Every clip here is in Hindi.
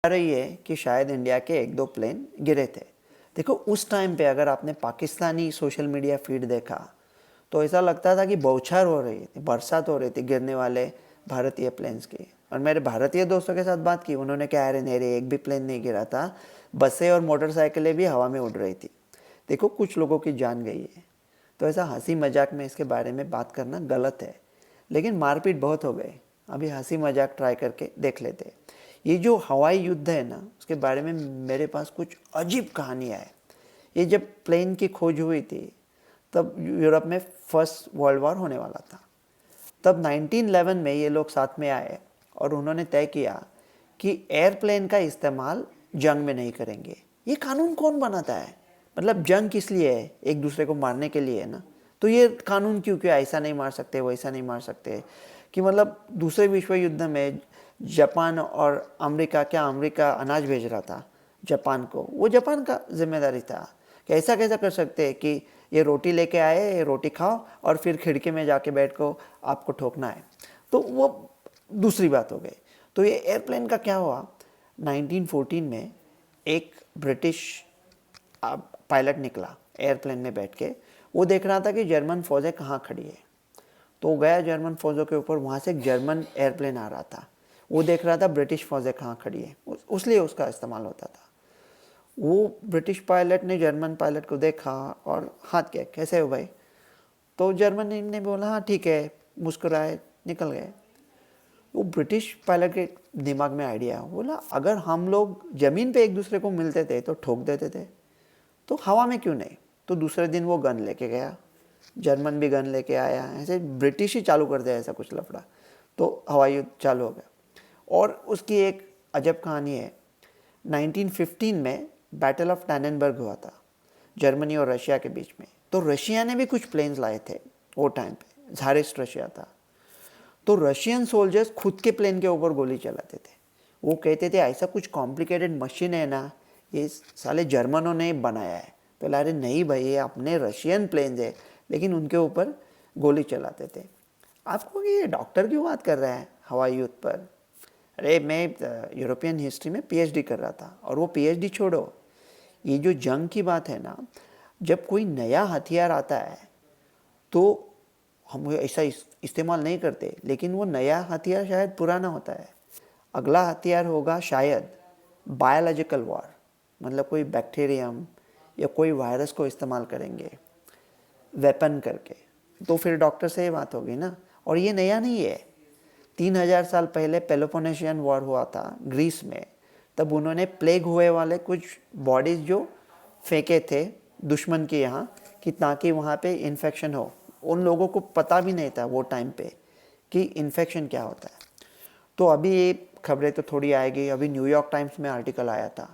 आ रही है कि शायद इंडिया के एक दो प्लेन गिरे थे। देखो उस टाइम पे अगर आपने पाकिस्तानी सोशल मीडिया फीड देखा तो ऐसा लगता था कि बौछार हो रही थी, बरसात हो रही थी गिरने वाले भारतीय प्लेन्स की। और मेरे भारतीय दोस्तों के साथ बात की, उन्होंने कहा अरे नहीं रे, एक भी प्लेन नहीं गिरा था, बसें और मोटरसाइकिलें भी हवा में उड़ रही थी। देखो कुछ लोगों की जान गई है, तो ऐसा हंसी मजाक में इसके बारे में बात करना गलत है, लेकिन मारपीट बहुत हो गए। अभी हंसी मजाक ट्राई करके देख लेते। ये जो हवाई युद्ध है ना, उसके बारे में मेरे पास कुछ अजीब कहानियाँ है। ये जब प्लेन की खोज हुई थी तब यूरोप में फर्स्ट वर्ल्ड वॉर होने वाला था। तब 1911 में ये लोग साथ में आए और उन्होंने तय किया कि एयरप्लेन का इस्तेमाल जंग में नहीं करेंगे। ये कानून कौन बनाता है? मतलब जंग किस लिए है? एक दूसरे को मारने के लिए है ना। तो ये कानून क्यों क्यों ऐसा नहीं मार सकते, वैसा नहीं मार सकते, कि मतलब दूसरे विश्व युद्ध में जापान और अमेरिका, क्या अमेरिका अनाज भेज रहा था जापान को, वो जापान का जिम्मेदारी था कि ऐसा कैसा कर सकते हैं कि ये रोटी लेके आए, ये रोटी खाओ और फिर खिड़की में जाके बैठ को आपको ठोकना है। तो वो दूसरी बात हो गई। तो ये एयरप्लेन का क्या हुआ, 1914 में एक ब्रिटिश पायलट निकला एयरप्लेन में बैठ के। वो देख रहा था कि जर्मन फौजें कहाँ खड़ी है, तो वो गया जर्मन फौजों के ऊपर। वहाँ से एक जर्मन एयरप्लेन आ रहा था, वो देख रहा था ब्रिटिश फौजें कहाँ खड़ी है, उसलिए उसका इस्तेमाल होता था। वो ब्रिटिश पायलट ने जर्मन पायलट को देखा और हाथ किया, कैसे हो भाई? तो जर्मन ने बोला हाँ ठीक है, मुस्कुराए, निकल गए। वो ब्रिटिश पायलट के दिमाग में आइडिया बोला, अगर हम लोग ज़मीन पे एक दूसरे को मिलते थे तो ठोक देते थे, तो हवा में क्यों नहीं? तो दूसरे दिन वो गन लेके गया, जर्मन भी गन लेके आया, ऐसे ब्रिटिश ही चालू कर दिया ऐसा कुछ लफड़ा। तो हवाई युद्ध चालू हो गया। और उसकी एक अजब कहानी है। 1915 में बैटल ऑफ टैननबर्ग हुआ था जर्मनी और रशिया के बीच में। तो रशिया ने भी कुछ प्लेन्स लाए थे वो टाइम पे, ज़ारिस्ट रशिया था। तो रशियन सोल्जर्स खुद के प्लेन के ऊपर गोली चलाते थे। वो कहते थे ऐसा कुछ कॉम्प्लिकेटेड मशीन है ना, ये साले जर्मनों ने बनाया है। तो अरे नहीं भाई, ये अपने रशियन प्लेन्स है, लेकिन उनके ऊपर गोली चलाते थे। आपको ये डॉक्टर क्यों बात कर रहा है हवाई युद्ध पर? अरे मैं यूरोपियन हिस्ट्री में पीएचडी कर रहा था। और वो पीएचडी छोड़ो, ये जो जंग की बात है ना, जब कोई नया हथियार आता है तो हम ऐसा इस्तेमाल नहीं करते, लेकिन वो नया हथियार शायद पुराना होता है। अगला हथियार होगा शायद बायोलॉजिकल वॉर, मतलब कोई बैक्टीरियम या कोई वायरस को इस्तेमाल करेंगे वेपन करके। तो फिर डॉक्टर से ये बात होगी ना। और ये नया नहीं है, 3000 साल पहले पेलोपोनेशियन वॉर हुआ था ग्रीस में। तब उन्होंने प्लेग हुए वाले कुछ बॉडीज़ जो फेंके थे दुश्मन के यहाँ, कि ताकि वहाँ पे इन्फेक्शन हो। उन लोगों को पता भी नहीं था वो टाइम पे कि इन्फेक्शन क्या होता है। तो अभी ये खबरें तो थोड़ी आएगी। अभी न्यूयॉर्क टाइम्स में आर्टिकल आया था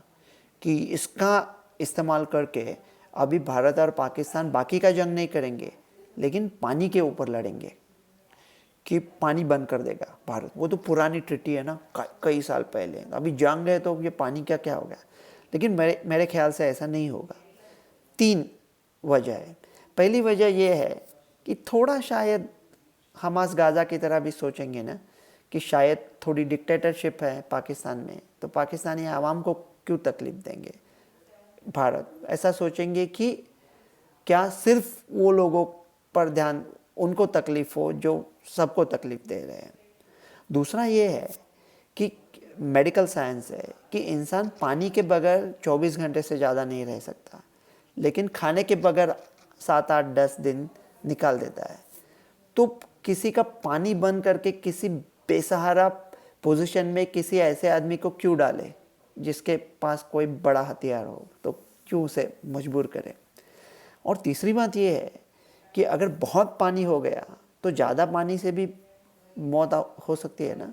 कि इसका इस्तेमाल करके अभी भारत और पाकिस्तान बाकी का जंग नहीं करेंगे, लेकिन पानी के ऊपर लड़ेंगे, कि पानी बंद कर देगा भारत। वो तो पुरानी ट्रिटी है ना, कई साल पहले। अभी जंग है तो ये पानी का क्या हो गया? लेकिन मेरे ख्याल से ऐसा नहीं होगा। 3 वजह है। पहली वजह ये है कि थोड़ा शायद हमास गाज़ा की तरह भी सोचेंगे ना, कि शायद थोड़ी डिक्टेटरशिप है पाकिस्तान में, तो पाकिस्तानी आवाम को क्यों तकलीफ़ देंगे। भारत ऐसा सोचेंगे कि क्या सिर्फ वो लोगों पर ध्यान, उनको तकलीफ़ हो जो सबको तकलीफ़ दे रहे हैं। दूसरा ये है कि मेडिकल साइंस है कि इंसान पानी के बगैर 24 घंटे से ज़्यादा नहीं रह सकता, लेकिन खाने के बगैर 7 8 10 दिन निकाल देता है। तो किसी का पानी बंद करके किसी बेसहारा पोजीशन में किसी ऐसे आदमी को क्यों डाले जिसके पास कोई बड़ा हथियार हो? तो क्यों उसे मजबूर करें? और तीसरी बात यह है कि अगर बहुत पानी हो गया तो ज़्यादा पानी से भी मौत हो सकती है ना।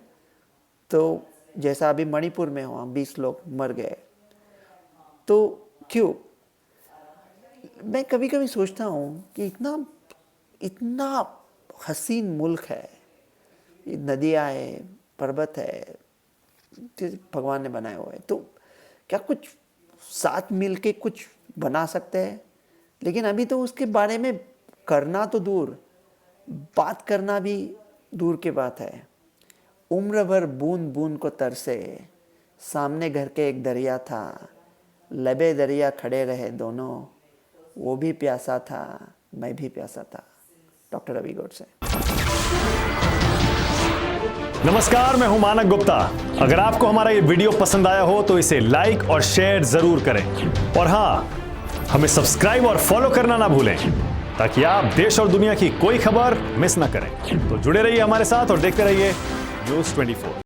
तो जैसा अभी मणिपुर में हुआ, 20 लोग मर गए। तो क्यों? मैं कभी कभी सोचता हूँ कि इतना इतना हसीन मुल्क है, नदियाँ है, पर्वत है, भगवान ने बनाए हुए, तो क्या कुछ साथ मिल के कुछ बना सकते हैं? लेकिन अभी तो उसके बारे में करना तो दूर, बात करना भी दूर की बात है। उम्र भर बूंद बूंद को तरसे, सामने घर के एक दरिया था, लबे दरिया खड़े रहे दोनों, वो भी प्यासा था, मैं भी प्यासा था। डॉक्टर रवि गोडसे। नमस्कार, मैं हूं मानक गुप्ता। अगर आपको हमारा ये वीडियो पसंद आया हो तो इसे लाइक और शेयर जरूर करें, और हां, हमें सब्सक्राइब और फॉलो करना ना भूलें ताकि आप देश और दुनिया की कोई खबर मिस ना करें। तो जुड़े रहिए हमारे साथ और देखते रहिए News 24।